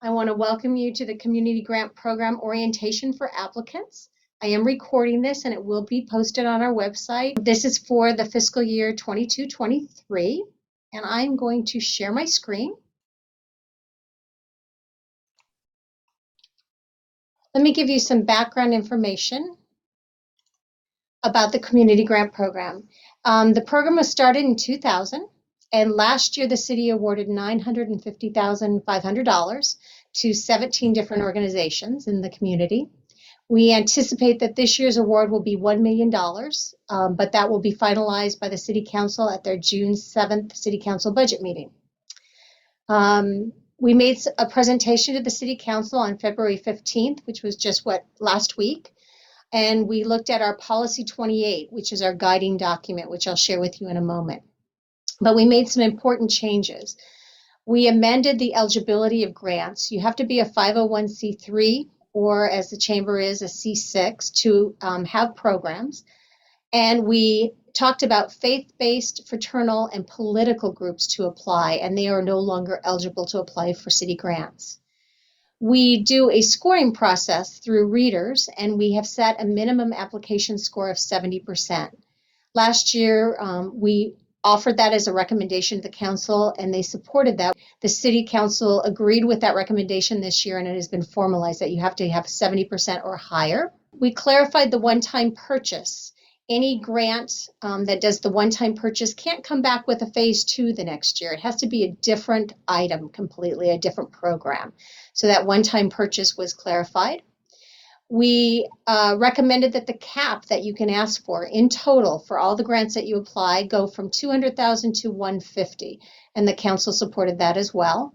I want to welcome you to the Community Grant Program Orientation for Applicants. I am recording this and it will be posted on our website. This is for the fiscal year 22-23, and I'm going to share my screen. Let me give you some background information about the Community Grant Program. The program was started in 2000, and last year the city awarded $950,500 to 17 different organizations in the community. We anticipate that this year's award will be $1 million, but that will be finalized by the City Council at their June 7th City Council budget meeting. We made a presentation to the City Council on February 15th, which was just last week. And we looked at our Policy 28, which is our guiding document, which I'll share with you in a moment. But we made some important changes. We amended the eligibility of grants. You have to be a 501c3 or, as the chamber is, a C6 to have programs. And we talked about faith-based, fraternal, and political groups to apply, and they are no longer eligible to apply for city grants. We do a scoring process through readers, and we have set a minimum application score of 70%. Last year, we offered that as a recommendation to the council, and they supported that. The city council agreed with that recommendation this year, and it has been formalized that you have to have 70% or higher. We clarified the one-time purchase. Any grant that does the one-time purchase can't come back with a phase 2 the next year. It has to be a different item completely, a different program. So that one-time purchase was clarified. We recommended that the cap that you can ask for in total for all the grants that you apply go from $200,000 to $150,000, and the council supported that as well.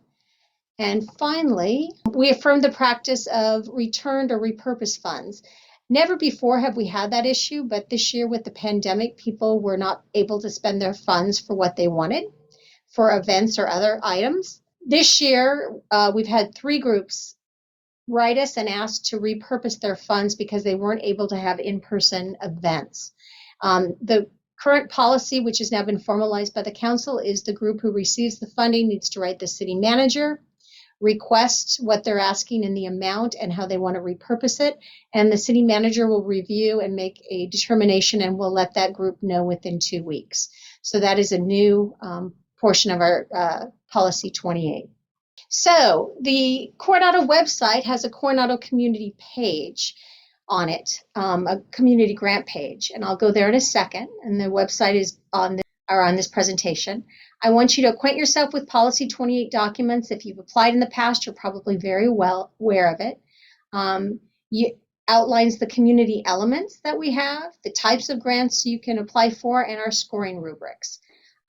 And finally, we affirmed the practice of returned or repurposed funds. Never before have we had that issue, but this year with the pandemic, people were not able to spend their funds for what they wanted, for events or other items. This year, we've had 3 groups write us and ask to repurpose their funds because they weren't able to have in-person events. The current policy, which has now been formalized by the council, is the group who receives the funding needs to write the city manager, request what they're asking in the amount and how they want to repurpose it, and the city manager will review and make a determination, and we'll let that group know within 2 weeks. So that is a new portion of our Policy 28. So the Coronado website has a Coronado community page on it, a community grant page, and I'll go there in a second, and the website is on this presentation. I want you to acquaint yourself with Policy 28 documents. If you've applied in the past, you're probably very well aware of it. It outlines the community elements that we have, the types of grants you can apply for, and our scoring rubrics.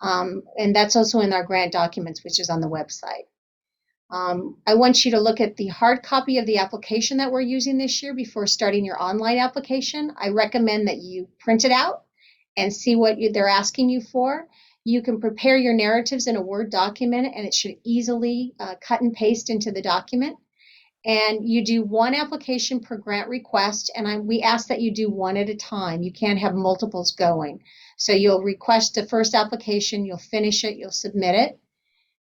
And that's also in our grant documents, which is on the website. I want you to look at the hard copy of the application that we're using this year before starting your online application. I recommend that you print it out and see what they're asking you for. You can prepare your narratives in a Word document, and it should easily cut and paste into the document. And you do 1 application per grant request, and we ask that you do 1 at a time. You can't have multiples going. So you'll request the first application, you'll finish it, you'll submit it,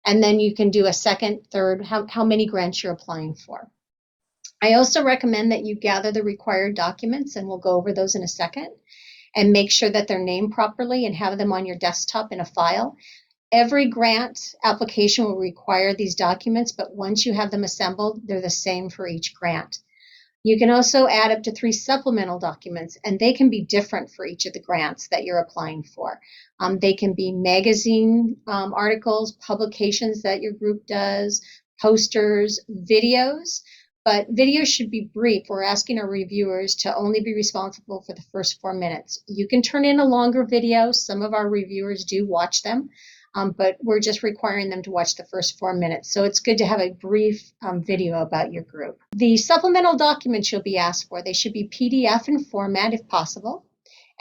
and then you can do a second, third, how many grants you're applying for. I also recommend that you gather the required documents, and we'll go over those in a second, and make sure that they're named properly and have them on your desktop in a file. Every grant application will require these documents, but once you have them assembled, they're the same for each grant. You can also add up to 3 supplemental documents, and they can be different for each of the grants that you're applying for. They can be magazine articles, publications that your group does, posters, videos, but videos should be brief. We're asking our reviewers to only be responsible for the first 4 minutes. You can turn in a longer video. Some of our reviewers do watch them, but we're just requiring them to watch the first 4 minutes. So it's good to have a brief video about your group. The supplemental documents you'll be asked for, they should be PDF in format if possible,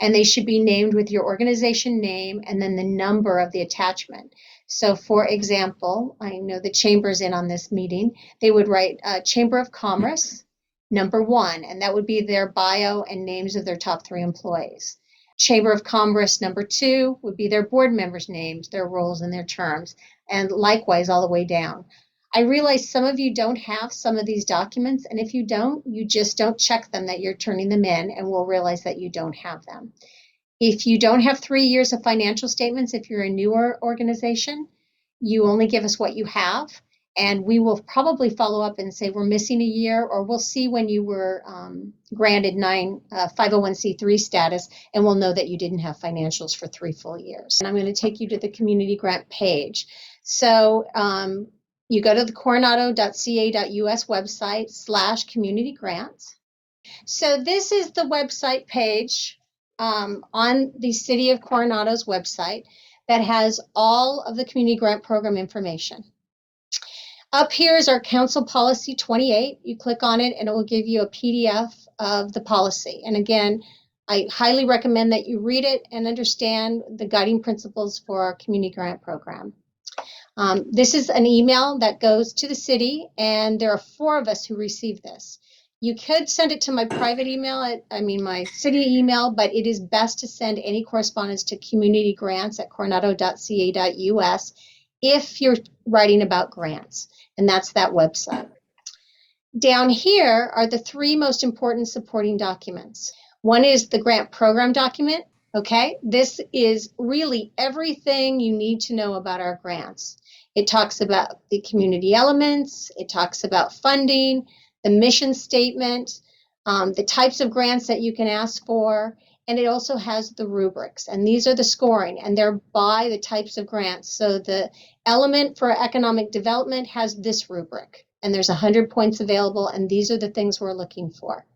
and they should be named with your organization name and then the number of the attachment. So for example, I know the chamber's in on this meeting, they would write Chamber of Commerce, number 1, and that would be their bio and names of their top 3 employees. Chamber of Commerce number 2 would be their board members' names, their roles and their terms, and likewise all the way down. I realize some of you don't have some of these documents, and if you don't, you just don't check them that you're turning them in, and we'll realize that you don't have them. If you don't have 3 years of financial statements, if you're a newer organization, you only give us what you have, and we will probably follow up and say we're missing a year, or we'll see when you were granted 501c3 status, and we'll know that you didn't have financials for 3 full years. And I'm going to take you to the community grant page. So you go to the coronado.ca.us website /community grants. So this is the website page on the City of Coronado's website that has all of the community grant program information. Up here is our Council Policy 28. You click on it and it will give you a PDF of the policy. And again, I highly recommend that you read it and understand the guiding principles for our community grant program. This is an email that goes to the city, and there are 4 of us who receive this. You could send it to my private email, my city email, but it is best to send any correspondence to communitygrants@coronado.ca.us if you're writing about grants, and that's that website. Down here are the 3 most important supporting documents. One is the grant program document. Okay, this is really everything you need to know about our grants. It talks about the community elements, it talks about funding, the mission statement, the types of grants that you can ask for, and it also has the rubrics. And these are the scoring, and they're by the types of grants. So the element for economic development has this rubric, and there's 100 points available, and these are the things we're looking for.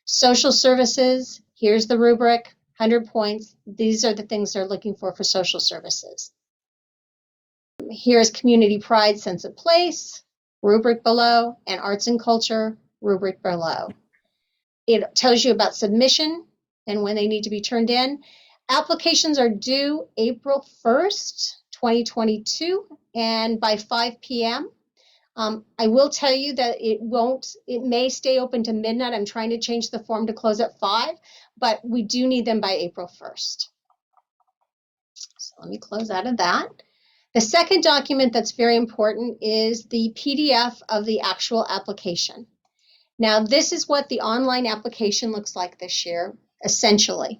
Social services, here's the rubric, 100 points. These are the things they're looking for social services. Here's community pride, sense of place, rubric below, and arts and culture, rubric below. It tells you about submission and when they need to be turned in. Applications are due April 1st, 2022, and by 5 p.m. I will tell you that it may stay open to midnight. I'm trying to change the form to close at 5, but we do need them by April 1st. So let me close out of that. The second document that's very important is the PDF of the actual application. Now, this is what the online application looks like this year, essentially.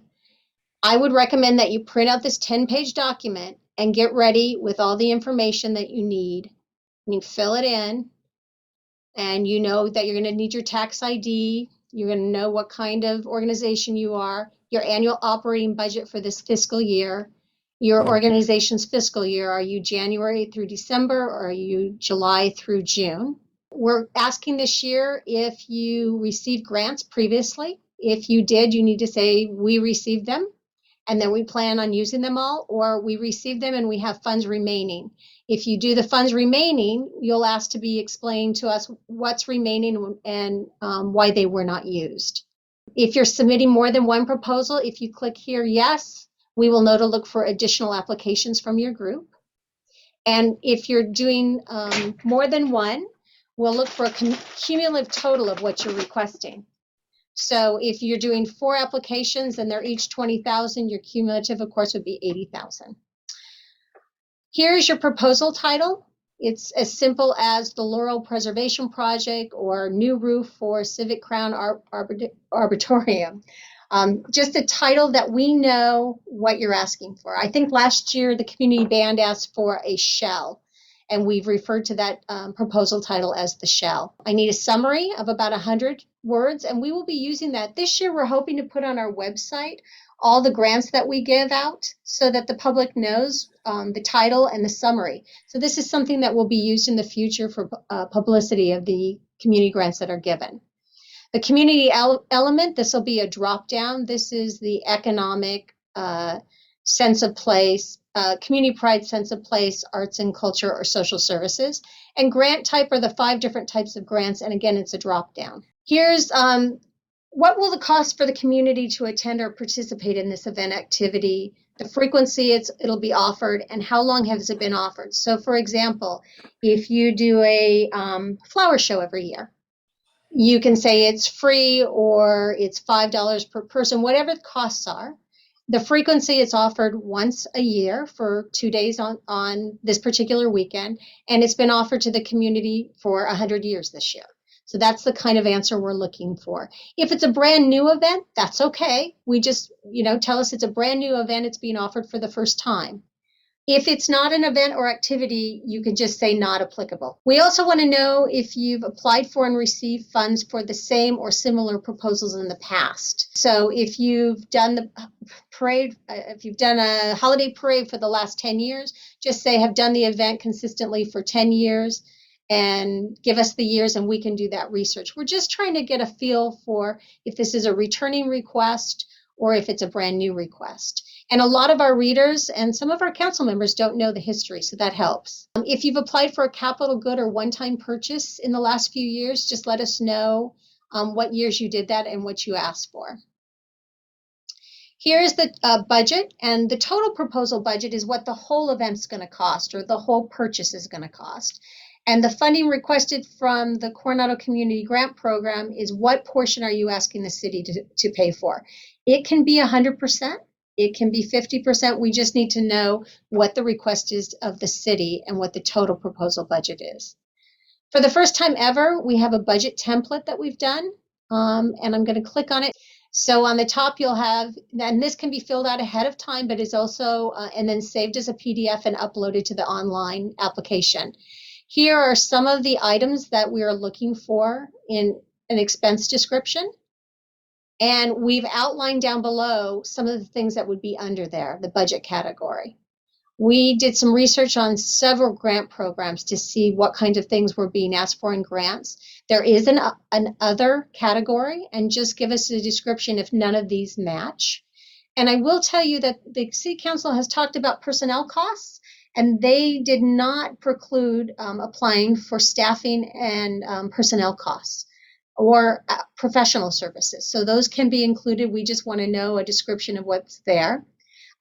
I would recommend that you print out this 10-page document and get ready with all the information that you need. You fill it in, and you know that you're going to need your tax ID. You're going to know what kind of organization you are, your annual operating budget for this fiscal year, your organization's fiscal year. Are you January through December, or are you July through June? We're asking this year if you received grants previously. If you did, you need to say, we received them, and then we plan on using them all, or we received them and we have funds remaining. If you do the funds remaining, you'll ask to be explained to us what's remaining and why they were not used. If you're submitting more than one proposal, if you click here, yes, we will know to look for additional applications from your group. And if you're doing more than one, we'll look for a cumulative total of what you're requesting. So if you're doing 4 applications and they're each 20,000, your cumulative, of course, would be 80,000. Here's your proposal title. It's as simple as the Laurel Preservation Project or New Roof for Civic Crown Arboretum. Just a title that we know what you're asking for. I think last year the community band asked for a shell, and we've referred to that proposal title as the shell. I need a summary of about 100 words, and we will be using that. This year we're hoping to put on our website all the grants that we give out so that the public knows the title and the summary. So this is something that will be used in the future for publicity of the community grants that are given. The community element, this will be a drop down. This is the economic sense of place, community pride, sense of place, arts and culture, or social services. And grant type are the 5 different types of grants. And again, it's a drop down. Here's what will the cost for the community to attend or participate in this event activity, the frequency it'll be offered, and how long has it been offered. So for example, if you do a flower show every year, you can say it's free or it's $5 per person, whatever the costs are. The frequency is offered once a year for 2 days on this particular weekend, and it's been offered to the community for 100 years this year. So that's the kind of answer we're looking for. If it's a brand new event, that's okay. We just, tell us it's a brand new event, it's being offered for the first time. If it's not an event or activity, you can just say not applicable. We also want to know if you've applied for and received funds for the same or similar proposals in the past. So if you've done the parade, if you've done a holiday parade for the last 10 years, just say have done the event consistently for 10 years and give us the years and we can do that research. We're just trying to get a feel for if this is a returning request or if it's a brand new request. And a lot of our readers and some of our council members don't know the history, so that helps. If you've applied for a capital good or one-time purchase in the last few years, just let us know what years you did that and what you asked for. Here's the budget, and the total proposal budget is what the whole event's going to cost or the whole purchase is going to cost. And the funding requested from the Coronado Community Grant Program is what portion are you asking the city to pay for? It can be 100%. It can be 50%. We just need to know what the request is of the city and what the total proposal budget is. For the first time ever, we have a budget template that we've done, and I'm going to click on it. So on the top, you'll have, and this can be filled out ahead of time, but is also, and then saved as a PDF and uploaded to the online application. Here are some of the items that we are looking for in an expense description. And we've outlined down below some of the things that would be under there, the budget category. We did some research on several grant programs to see what kinds of things were being asked for in grants. There is an other category, and just give us a description if none of these match. And I will tell you that the City Council has talked about personnel costs, and they did not preclude applying for staffing and personnel costs or professional services. So those can be included. We just want to know a description of what's there.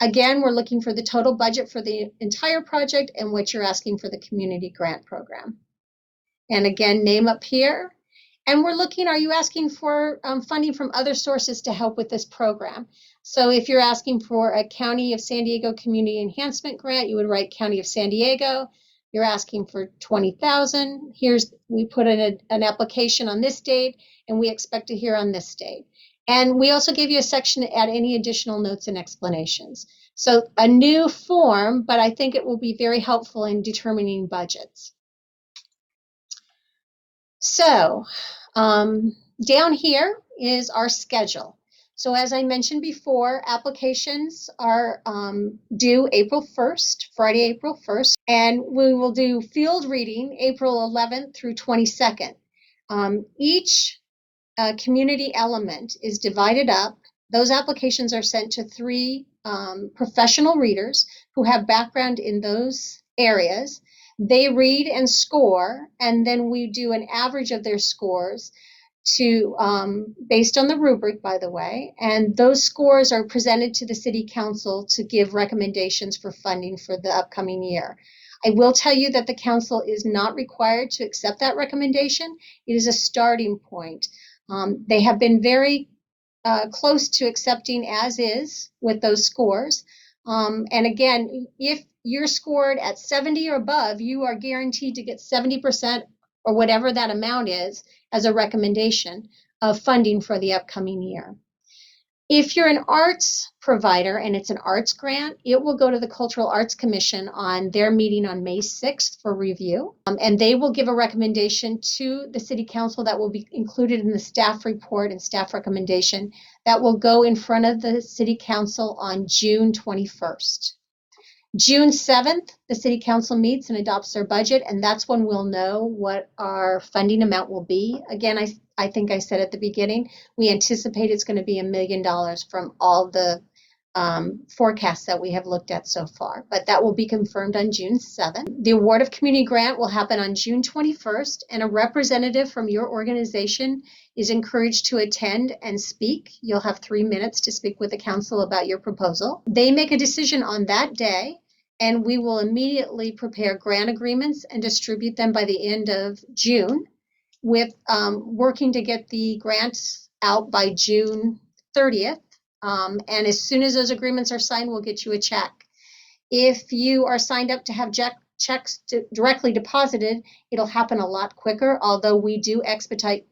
Again, we're looking for the total budget for the entire project and what you're asking for the community grant program. And again, name up here. And we're looking, are you asking for funding from other sources to help with this program? So if you're asking for a County of San Diego Community Enhancement Grant, you would write County of San Diego. You're asking for $20,000. We put in an application on this date, and we expect to hear on this date. And we also gave you a section to add any additional notes and explanations. So a new form, but I think it will be very helpful in determining budgets. So down here is our schedule. So as I mentioned before, applications are due April 1st, Friday, April 1st, and we will do field reading April 11th through 22nd. Each community element is divided up. Those applications are sent to 3 professional readers who have background in those areas. They read and score, and then we do an average of their scores to based on the rubric, by the way, and those scores are presented to the City Council to give recommendations for funding for the upcoming year. I will tell you that the council is not required to accept that recommendation. It is a starting point. They have been very close to accepting as is with those scores. And again, if you're scored at 70 or above, you are guaranteed to get 70% or whatever that amount is as a recommendation of funding for the upcoming year. If you're an arts provider and it's an arts grant, it will go to the Cultural Arts Commission on their meeting on May 6th for review. And they will give a recommendation to the City Council that will be included in the staff report and staff recommendation that will go in front of the City Council on June 21st. June 7th, the City Council meets and adopts their budget, and that's when we'll know what our funding amount will be. Again, I think I said at the beginning, we anticipate it's going to be $1 million from all the forecasts that we have looked at so far, but that will be confirmed on June 7th. The award of community grant will happen on June 21st, and a representative from your organization is encouraged to attend and speak. You'll have 3 minutes to speak with the council about your proposal. They make a decision on that day, and we will immediately prepare grant agreements and distribute them by the end of June, with working to get the grants out by June 30th And as soon as those agreements are signed, we'll get you a check. If you are signed up to have checks directly deposited, it'll happen a lot quicker, although we do expedite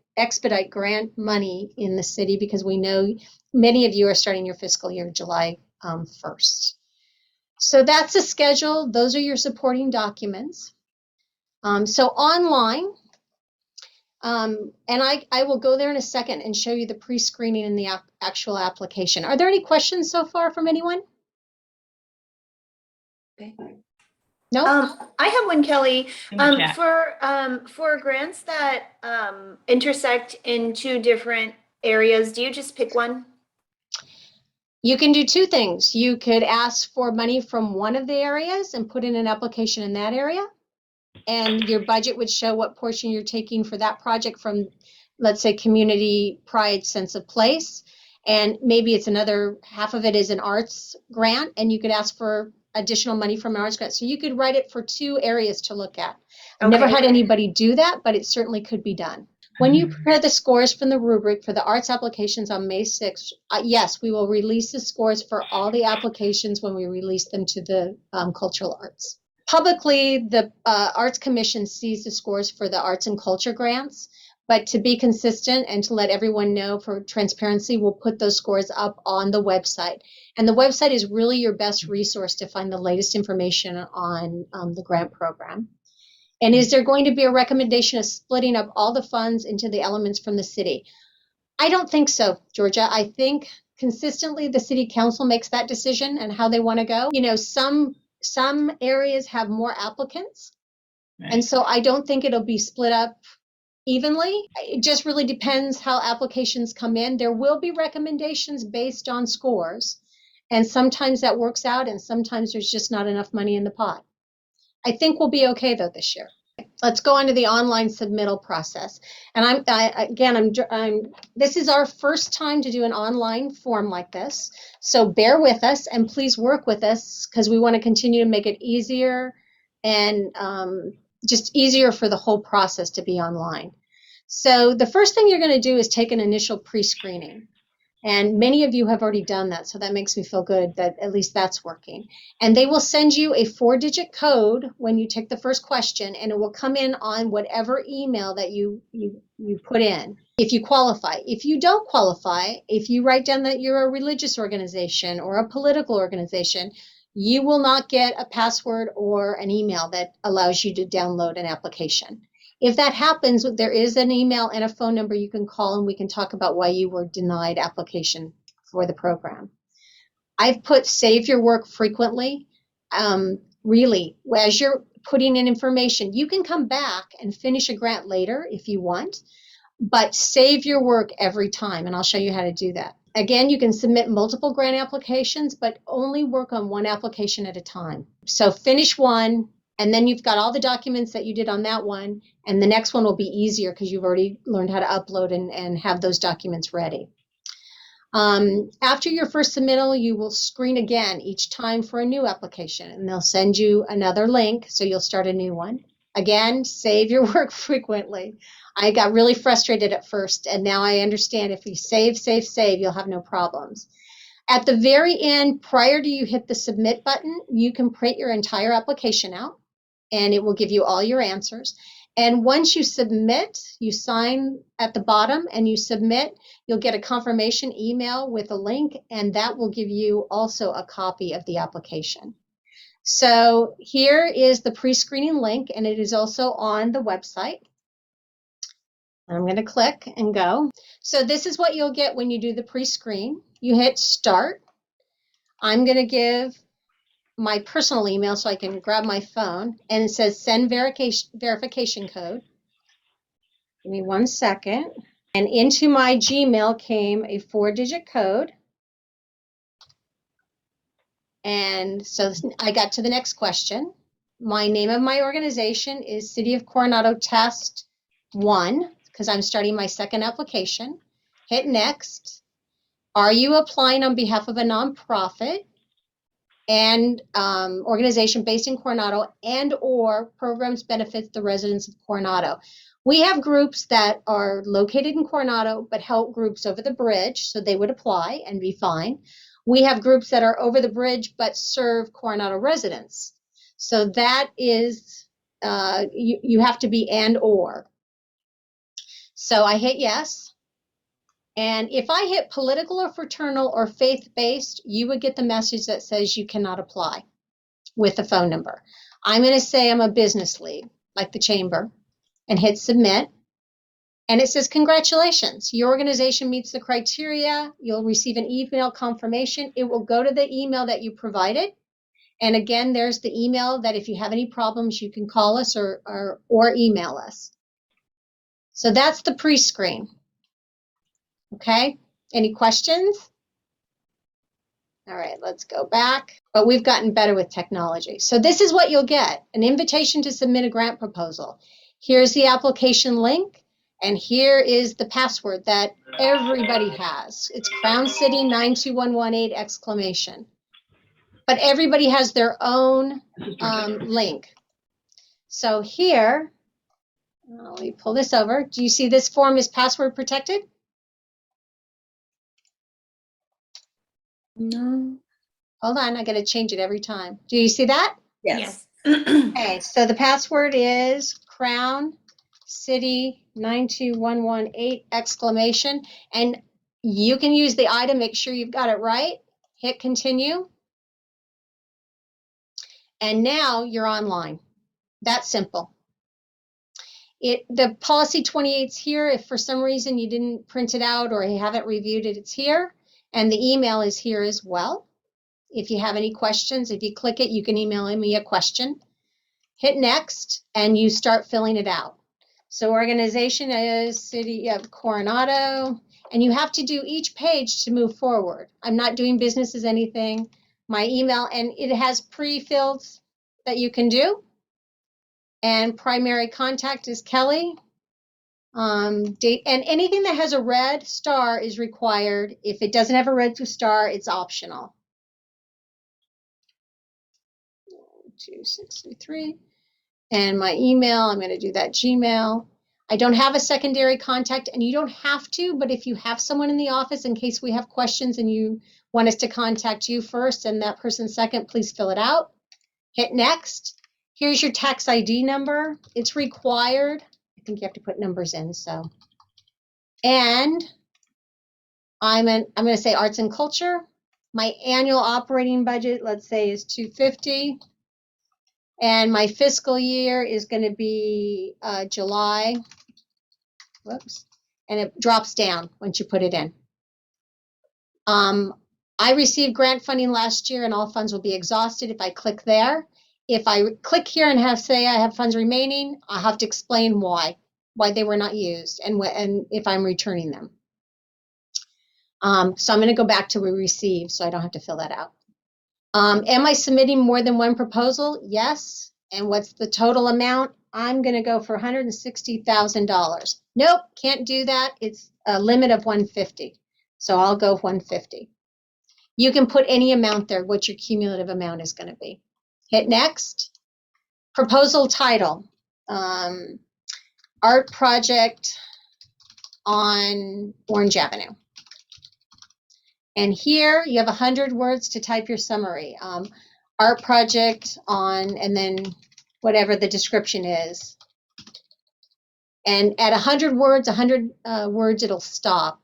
grant money in the city because we know many of you are starting your fiscal year July 1st. So that's the schedule. Those are your supporting documents. So online, and I will go there in a second and show you the pre-screening and the actual application. Are there any questions so far from anyone? Okay. No? I have one, Kelly. For grants that intersect in two different areas, do you just pick one? You can do two things. You could ask for money from one of the areas and put in an application in that area. And your budget would show what portion you're taking for that project from, let's say, community pride, sense of place. And maybe it's another half of it is an arts grant, and you could ask for additional money from an arts grant. So you could write it for two areas to look at. I've never had anybody do that, but it certainly could be done. When you prepare the scores from the rubric for the arts applications on May 6th, yes, we will release the scores for all the applications when we release them to the cultural arts. Publicly, the Arts Commission sees the scores for the arts and culture grants, but to be consistent and to let everyone know for transparency, we'll put those scores up on the website. And the website is really your best resource to find the latest information on the grant program. And is there going to be a recommendation of splitting up all the funds into the elements from the city? I don't think so, Georgia. I think consistently the city council makes that decision and how they want to go. You know, some areas have more applicants. Right. And so I don't think it'll be split up evenly. It just really depends how applications come in. There will be recommendations based on scores. And sometimes that works out and sometimes there's just not enough money in the pot. I think we'll be okay though this year. Let's go on to the online submittal process. And this is our first time to do an online form like this. So bear with us and please work with us because we want to continue to make it easier and just easier for the whole process to be online. So the first thing you're going to do is take an initial pre-screening. And many of you have already done that, so that makes me feel good that at least that's working. And they will send you a 4-digit code when you take the first question, and it will come in on whatever email that you put in, if you qualify. If you don't qualify, if you write down that you're a religious organization or a political organization, you will not get a password or an email that allows you to download an application. If that happens, there is an email and a phone number you can call and we can talk about why you were denied application for the program. I've put save your work frequently. Really, as you're putting in information, you can come back and finish a grant later if you want, but save your work every time, and I'll show you how to do that. Again, you can submit multiple grant applications, but only work on one application at a time. So finish one, and then you've got all the documents that you did on that one, and the next one will be easier because you've already learned how to upload and have those documents ready. After your first submittal, you will screen again each time for a new application, and they'll send you another link, so you'll start a new one. Again, save your work frequently. I got really frustrated at first, and now I understand if you save, you'll have no problems. At the very end, prior to you hit the submit button, you can print your entire application out, and it will give you all your answers. And once you submit, you sign at the bottom and you submit, you'll get a confirmation email with a link, and that will give you also a copy of the application. So here is the pre-screening link, and it is also on the website. I'm going to click and go. So this is what you'll get when you do the pre-screen. You hit start. I'm going to give my personal email so I can grab my phone, and it says send verification code. Give me 1 second. And into my Gmail came a 4-digit code. And so I got to the next question. My name of my organization is City of Coronado Test 1 because I'm starting my second application. Hit next. Are you applying on behalf of a nonprofit and organization based in Coronado and or programs benefits the residents of Coronado? We have groups that are located in Coronado, but help groups over the bridge, so they would apply and be fine. We have groups that are over the bridge, but serve Coronado residents. So that is, you have to be and or. So I hit yes. And if I hit political or fraternal or faith-based, you would get the message that says you cannot apply with a phone number. I'm going to say I'm a business lead, like the chamber, and hit submit. And it says, congratulations, your organization meets the criteria. You'll receive an email confirmation. It will go to the email that you provided. And again, there's the email that if you have any problems, you can call us or email us. So that's the pre-screen. Okay, any questions? All right, let's go back. But we've gotten better with technology. So this is what you'll get, an invitation to submit a grant proposal. Here's the application link, and here is the password that everybody has. It's Crown City 92118 exclamation. But everybody has their own link. So here, let me pull this over. Do you see this form is password protected? No. Hold on, I got to change it every time. Do you see that? Yes. Okay, so the password is Crown City 92118 exclamation, and you can use the item, make sure you've got it right, hit continue, and now you're online. That's simple. The policy 28 is here. If for some reason you didn't print it out or you haven't reviewed it, it's here, and the email is here as well. If you have any questions, if you click it, you can email me a question. Hit next, and you start filling it out. So organization is City of Coronado, and you have to do each page to move forward. I'm not doing business as anything. My email, and it has pre-fills that you can do. And primary contact is Kelly. Date, and anything that has a red star is required. If it doesn't have a red star, it's optional. 2633. And my email, I'm going to do that Gmail. I don't have a secondary contact, and you don't have to, but if you have someone in the office, in case we have questions and you want us to contact you first and that person second, please fill it out. Hit next. Here's your tax ID number. It's required. I think you have to put numbers in, so. And I'm going to say arts and culture. My annual operating budget, let's say, is $250. And my fiscal year is going to be July. Whoops. And it drops down once you put it in. I received grant funding last year, and all funds will be exhausted if I click there. If I click here and say I have funds remaining, I have to explain why they were not used and if I'm returning them. So I'm going to go back to we received, so I don't have to fill that out. Am I submitting more than one proposal? Yes. And what's the total amount? I'm going to go for $160,000. Nope, can't do that. It's a limit of $150. So I'll go $150. You can put any amount there, what your cumulative amount is going to be. Hit next. Proposal title. Art project on Orange Avenue. And here you have 100 words to type your summary. Art project on, and then whatever the description is. And at 100 words, it'll stop.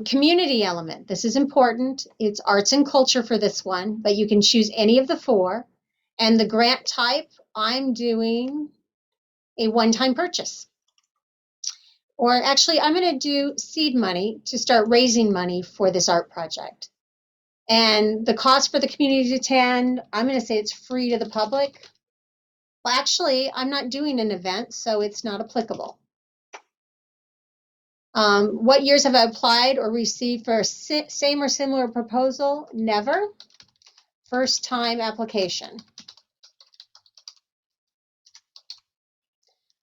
Community element, this is important. It's arts and culture for this one, but you can choose any of the four. And the grant type, I'm doing a one-time purchase. Or actually, I'm going to do seed money to start raising money for this art project. And the cost for the community to attend, I'm going to say it's free to the public. Well, actually, I'm not doing an event, so it's not applicable. What years have I applied or received for a same or similar proposal? Never. First time application.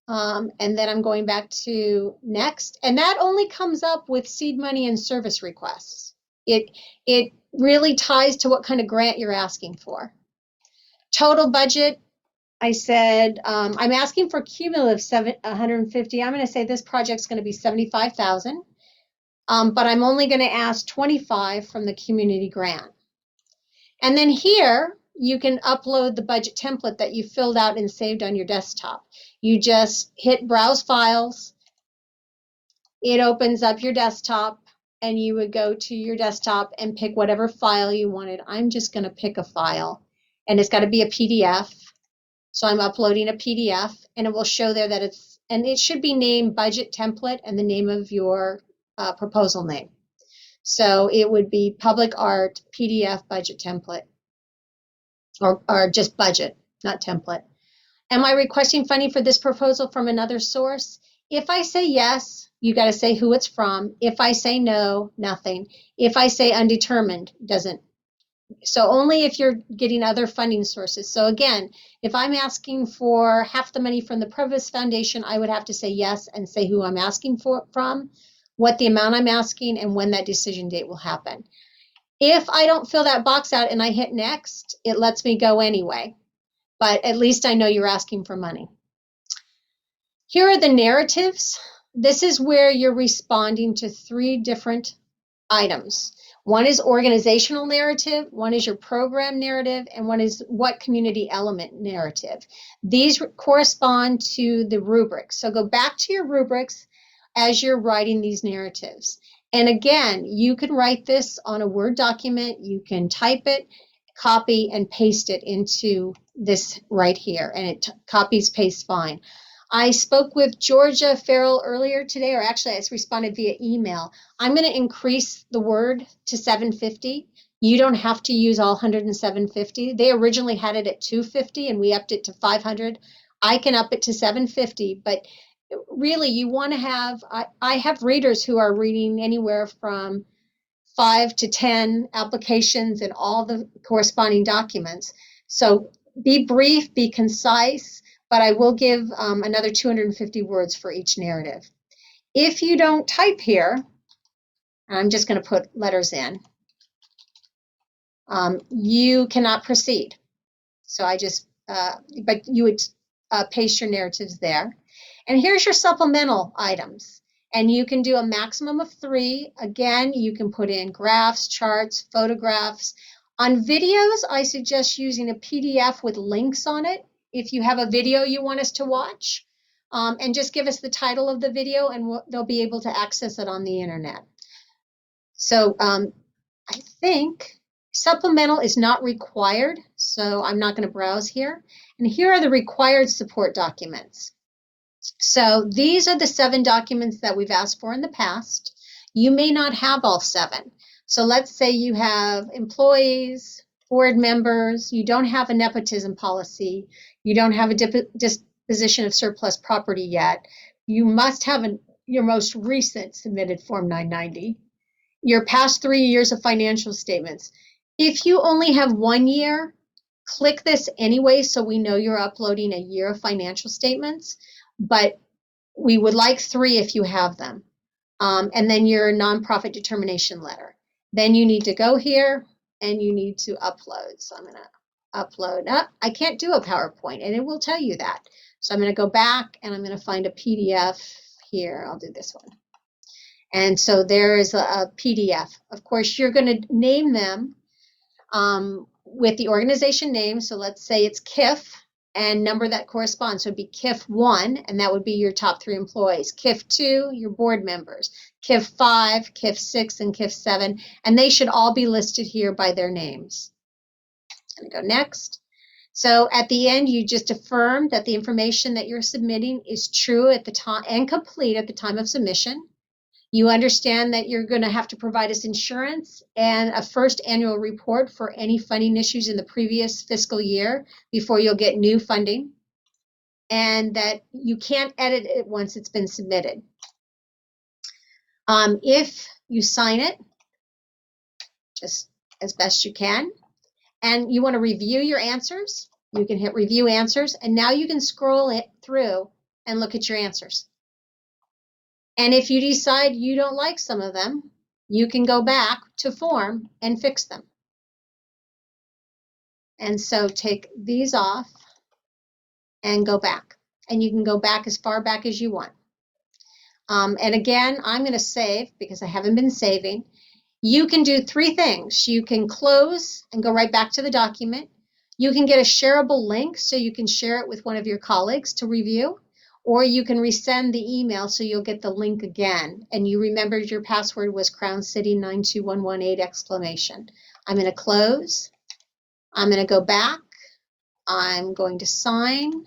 And then I'm going back to next. And that only comes up with seed money and service requests. It really ties to what kind of grant you're asking for. Total budget, I said, I'm asking for cumulative 150. I'm going to say this project's going to be 75,000, but I'm only going to ask 25 from the community grant. And then here, you can upload the budget template that you filled out and saved on your desktop. You just hit Browse Files. It opens up your desktop, and you would go to your desktop and pick whatever file you wanted. I'm just going to pick a file, and it's got to be a PDF. So I'm uploading a PDF, and it will show there that it should be named Budget Template and the name of your proposal name. So it would be Public Art PDF Budget Template. Or just budget, not template. Am I requesting funding for this proposal from another source? If I say yes, you got to say who it's from. If I say no, nothing. If I say undetermined, doesn't. So only if you're getting other funding sources. So again, if I'm asking for half the money from the Provost Foundation, I would have to say yes and say who I'm asking from, what the amount I'm asking, and when that decision date will happen. If I don't fill that box out and I hit next, it lets me go anyway, but at least I know you're asking for money. Here are the narratives. This is where you're responding to 3 different items. One is organizational narrative, one is your program narrative, and one is what community element narrative. These correspond to the rubrics. So go back to your rubrics as you're writing these narratives. And again, you can write this on a Word document, you can type it, copy, and paste it into this right here, and it copies, pastes fine. I spoke with Georgia Farrell earlier today, or actually I responded via email. I'm going to increase the Word to 750. You don't have to use all 107.50. They originally had it at 250 and we upped it to 500. I can up it to 750, but really you want to have, I have readers who are reading anywhere from 5 to 10 applications and all the corresponding documents. So be brief, be concise, but I will give another 250 words for each narrative. If you don't type here, I'm just going to put letters in, you cannot proceed. So I just, but you would paste your narratives there. And here's your supplemental items. And you can do a maximum of 3. Again, you can put in graphs, charts, photographs. On videos, I suggest using a PDF with links on it. If you have a video you want us to watch, and just give us the title of the video and they'll be able to access it on the internet. So I think supplemental is not required, so I'm not going to browse here. And here are the required support documents. So these are the 7 documents that we've asked for in the past. You may not have all 7. So let's say you have employees, board members, you don't have a nepotism policy, you don't have a disposition of surplus property yet. You must have your most recent submitted Form 990, your past 3 years of financial statements. If you only have 1 year, click this anyway so we know you're uploading a year of financial statements, but we would like 3 if you have them. And then your nonprofit determination letter. Then you need to go here and you need to upload. So I'm going to upload. I can't do a PowerPoint and it will tell you that. So I'm going to go back and I'm going to find a PDF here. I'll do this one. And so there is a PDF. Of course, you're going to name them with the organization name. So let's say it's KIF and number that corresponds. So it'd be KIF 1, and that would be your top 3 employees. KIF 2, your board members. KIF 5, KIF 6, and KIF 7. And they should all be listed here by their names. I'm going to go next. So at the end, you just affirm that the information that you're submitting is true at the time and complete at the time of submission. You understand that you're going to have to provide us insurance and a first annual report for any funding issues in the previous fiscal year before you'll get new funding, and that you can't edit it once it's been submitted. If you sign it, just as best you can, and you want to review your answers, you can hit review answers, and now you can scroll it through and look at your answers. And if you decide you don't like some of them, you can go back to form and fix them. And so take these off and go back. And you can go back as far back as you want. And again, I'm going to save because I haven't been saving. You can do three things. You can close and go right back to the document. You can get a shareable link so you can share it with one of your colleagues to review, or you can resend the email so you'll get the link again. And you remembered your password was Crown City 92118 exclamation. I'm going to close. I'm going to go back. I'm going to sign.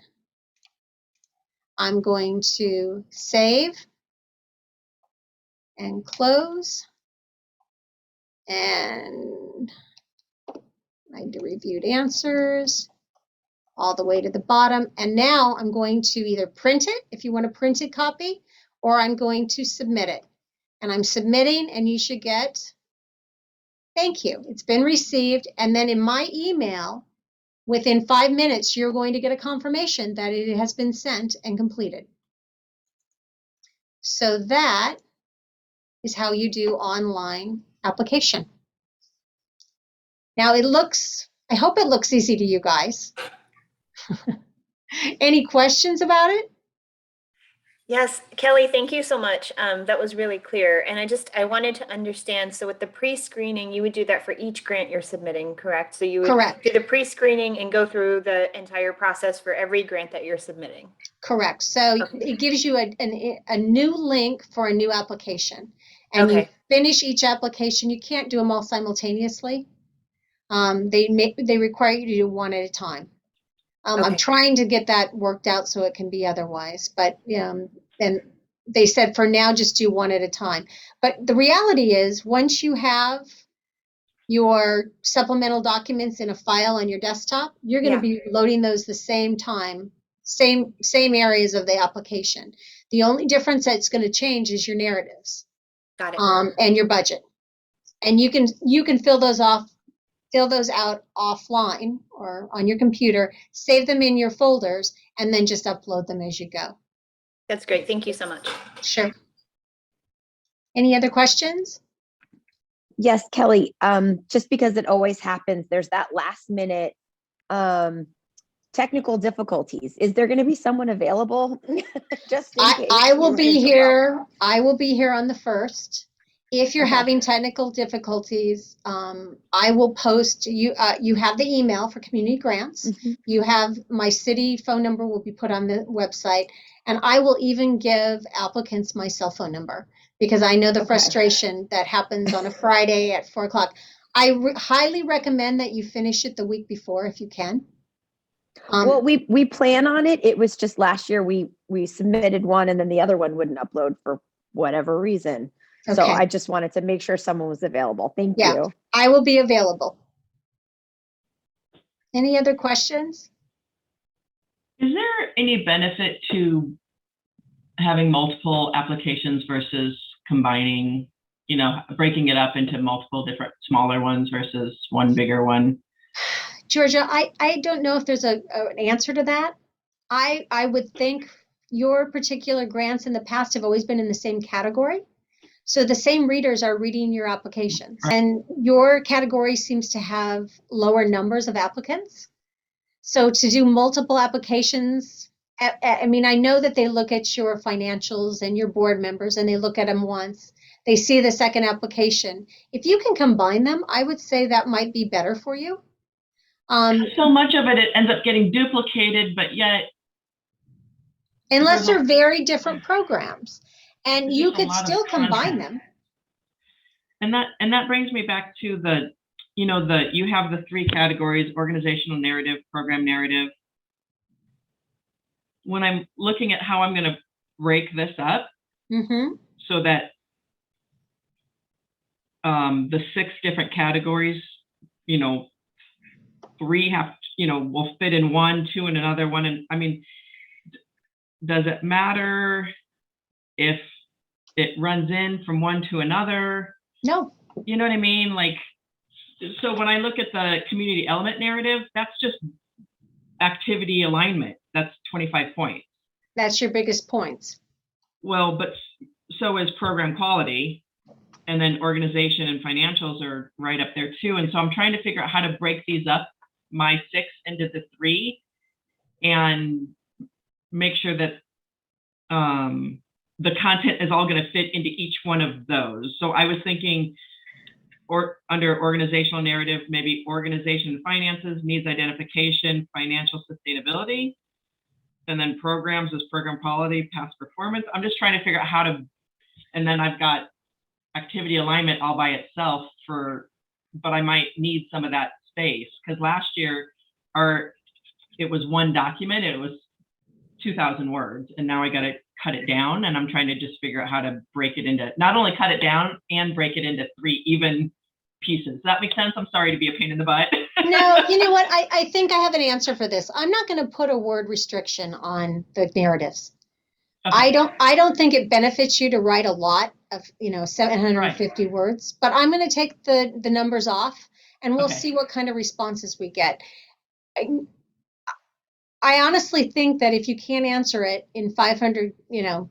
I'm going to save and close. And I reviewed answers all the way to the bottom. And now I'm going to either print it if you want a printed copy, or I'm going to submit it. And I'm submitting, and you should get, thank you, it's been received. And then in my email, within 5 minutes, you're going to get a confirmation that it has been sent and completed. So that is how you do online application. Now I hope it looks easy to you guys. Any questions about it? Yes, Kelly, thank you so much. That was really clear. And I wanted to understand, so with the pre-screening, you would do that for each grant you're submitting, correct? So you would Correct. do the pre-screening and go through the entire process for every grant that you're submitting. Correct. So it gives you a new link for a new application. And you finish each application. You can't do them all simultaneously. They require you to do one at a time. I'm trying to get that worked out so it can be otherwise, but and they said for now just do one at a time. But the reality is, once you have your supplemental documents in a file on your desktop, you're going to be loading those the same time, same areas of the application. The only difference that's going to change is your narratives. Got it. And your budget. And you can fill those out offline or on your computer, save them in your folders, and then just upload them as you go. That's great. Thank you so much. Sure. Any other questions? Yes, Kelly, just because it always happens, there's that last minute technical difficulties. Is there going to be someone available? Just in case I will be here. I will be here on the 1st. If you're having technical difficulties, I will post you. You have the email for community grants. Mm-hmm. You have my city phone number will be put on the website, and I will even give applicants my cell phone number because I know the frustration that happens on a Friday at 4 o'clock. I highly recommend that you finish it the week before if you can. Well, we plan on it. It was just last year we submitted one and then the other one wouldn't upload for whatever reason. Okay. So I just wanted to make sure someone was available. Thank you. I will be available. Any other questions? Is there any benefit to having multiple applications versus combining, breaking it up into multiple different smaller ones versus one bigger one? Georgia, I don't know if there's an answer to that. I would think your particular grants in the past have always been in the same category. So the same readers are reading your applications. And your category seems to have lower numbers of applicants. So to do multiple applications, I mean, I know that they look at your financials and your board members and they look at them once. They see the second application. If you can combine them, I would say that might be better for you. So much of it ends up getting duplicated, but yet. Unless they're very different programs. And you could still combine them. And that brings me back to you have the 3 categories: organizational narrative, program narrative. When I'm looking at how I'm going to break this up, so that the 6 different categories, 3 have, will fit in one, 2 in another one. And I mean, does it matter if it runs in from one to another? No. You know what I mean? Like, so when I look at the community element narrative, that's just activity alignment. That's 25 points. That's your biggest points. Well, but so is program quality, and then organization and financials are right up there too. And so I'm trying to figure out how to break these up, my 6 into the 3, and make sure that the content is all going to fit into each one of those. So I was thinking, or under organizational narrative, maybe organization and finances, needs identification, financial sustainability, and then programs as program quality, past performance. I'm just trying to figure out how to, and then I've got activity alignment all by itself but I might need some of that space, because last year it was one document, it was 2,000 words, and now I got to cut it down, and I'm trying to just figure out how to break it into, not only cut it down and break it into 3 even pieces. Does that make sense? I'm sorry to be a pain in the butt. No, you know what? I think I have an answer for this. I'm not going to put a word restriction on the narratives. Okay. I don't think it benefits you to write a lot of, 750 words, but I'm going to take the numbers off, and we'll see what kind of responses we get. I honestly think that if you can't answer it in 500,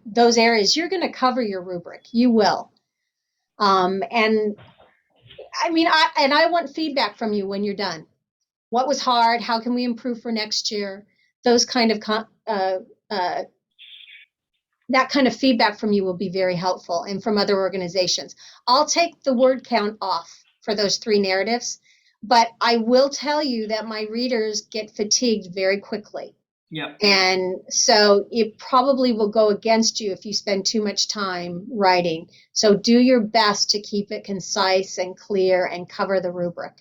those areas, you're going to cover your rubric. You will. And I mean, I want feedback from you when you're done. What was hard? How can we improve for next year? Those kind of that kind of feedback from you will be very helpful, and from other organizations. I'll take the word count off for those 3 narratives, but I will tell you that my readers get fatigued very quickly. Yeah. And so it probably will go against you if you spend too much time writing. So do your best to keep it concise and clear and cover the rubric.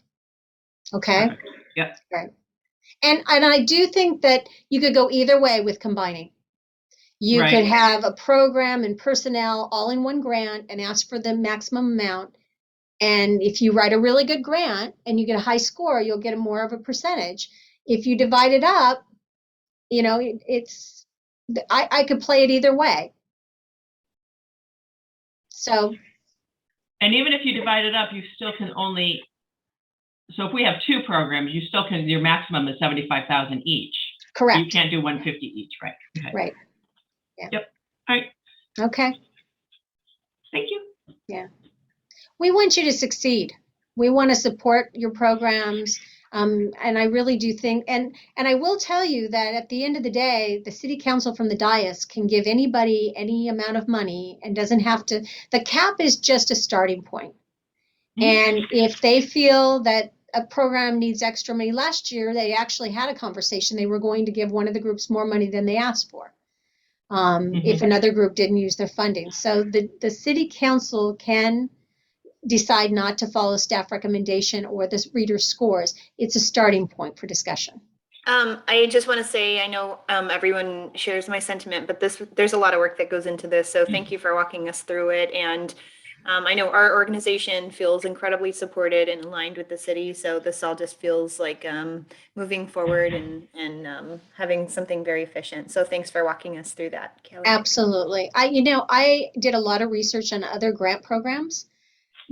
Okay? Yeah. Right. And I do think that you could go either way with combining. You could have a program and personnel all in one grant and ask for the maximum amount. And if you write a really good grant and you get a high score, you'll get more of a percentage. If you divide it up, I could play it either way. So. And even if you divide it up, you still can only, so if we have 2 programs, you still can, your maximum is 75,000 each. Correct. You can't do 150 each, right? Okay. Right. Yeah. Yep. All right. Okay. Thank you. Yeah. We want you to succeed. We want to support your programs. And I really do think, and I will tell you that at the end of the day, the city council from the dais can give anybody any amount of money and doesn't have to, the cap is just a starting point. Mm-hmm. And if they feel that a program needs extra money, last year, they actually had a conversation. They were going to give one of the groups more money than they asked for. If another group didn't use their funding. So the city council can decide not to follow staff recommendation or the reader's scores. It's a starting point for discussion. I just want to say, I know everyone shares my sentiment, but there's a lot of work that goes into this. So thank you for walking us through it. And I know our organization feels incredibly supported and aligned with the city. So this all just feels like moving forward and having something very efficient. So thanks for walking us through that, Kelly. Absolutely. I did a lot of research on other grant programs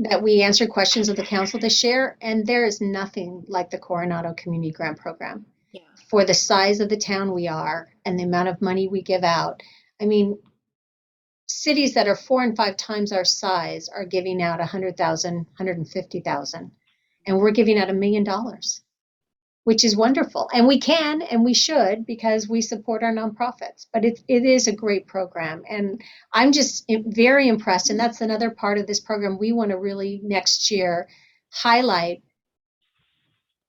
that we answered questions of the council this year, and there is nothing like the Coronado Community Grant Program. Yeah. For the size of the town we are and the amount of money we give out. I mean, cities that are 4 and 5 times our size are giving out 100,000, 150,000, and we're giving out $1 million, which is wonderful. And we can, and we should, because we support our nonprofits, but it is a great program. And I'm just very impressed. And that's another part of this program. We want to really next year highlight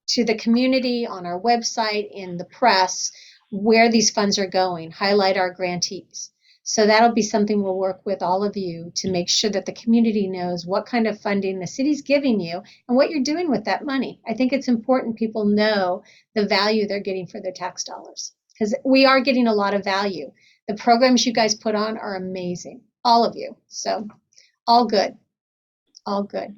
to the community on our website, in the press, where these funds are going, highlight our grantees. So that'll be something we'll work with all of you to make sure that the community knows what kind of funding the city's giving you and what you're doing with that money. I think it's important people know the value they're getting for their tax dollars, because we are getting a lot of value. The programs you guys put on are amazing, all of you. So all good, all good.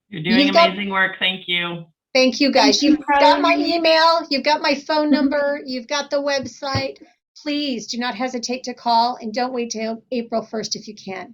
You're doing amazing work. Thank you. Thank you, guys. You've got my email, you've got my phone number, you've got the website. Please do not hesitate to call, and don't wait till April 1st if you can.